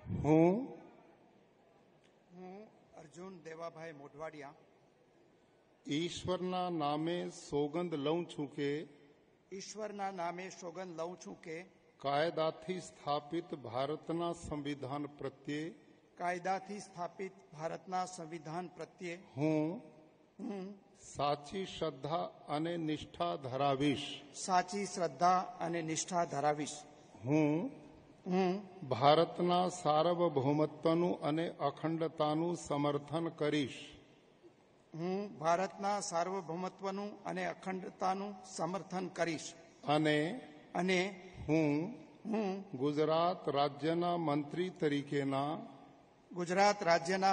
હું અર્જુન દેવાભાઈ મોઢવાડિયા ઈશ્વરના નામે સોગંદ લઉં છું કે ઈશ્વરના નામે સોગંદ લઉં છું કે કાયદાથી સ્થાપિત ભારતના સંવિધાન પ્રત્યે કાયદાથી સ્થાપિત ભારતના સંવિધાન પ્રત્યે હું સાચી શ્રદ્ધા અને નિષ્ઠા ધરાવીશ. સાચી શ્રદ્ધા અને નિષ્ઠા ધરાવીશ. હું ભારતના સાર્વભૌમત્વનું અને અખંડતાનું સમર્થન કરીશ. હું ભારતના સાર્વભૌમત્વનું અને અખંડતાનું સમર્થન કરીશ. અને હું ગુજરાત રાજ્યના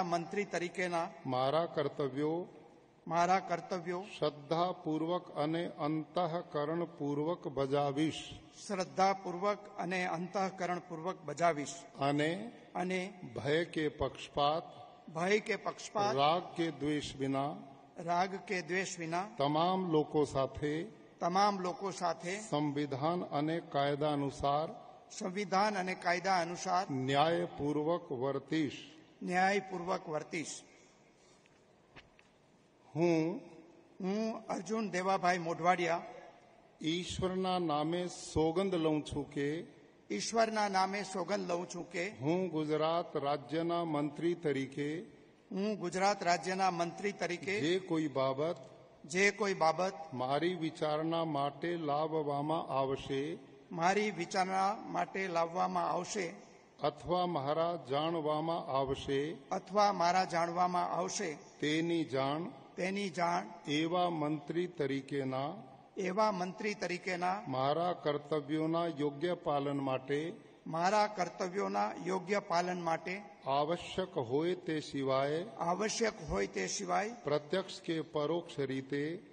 મંત્રી તરીકેના મારા કર્તવ્યો શ્રદ્ધાપૂર્વક અને અંતઃકરણપૂર્વક બજાવીશ. અને ભય કે પક્ષપાત રાગ કે દ્વેષ વિના તમામ લોકો સાથે સંવિધાન અને કાયદા અનુસાર ન્યાયપૂર્વક વર્તીશ. હું અર્જુન દેવાભાઈ મોઢવાડિયા ઈશ્વરના નામે સોગંદ લઉં છું કે હું ગુજરાત રાજ્યના મંત્રી તરીકે જે કોઈ બાબત મારી વિચારણા માટે લાવવામાં આવશે અથવા મારા જાણવામાં આવશે તેની જાણ એવા મંત્રી તરીકેના મારા કર્તવ્યોના યોગ્ય પાલન માટે આવશ્યક હોય તે સિવાય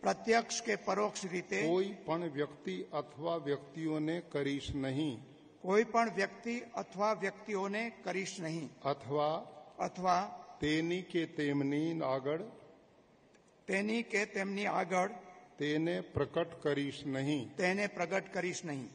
પ્રત્યક્ષ કે પરોક્ષ રીતે કોઈ પણ વ્યક્તિ અથવા વ્યક્તિઓને કરીશ નહીં અથવા તેની કે તેમની આગળ તેને પ્રગટ કરીશ નહીં.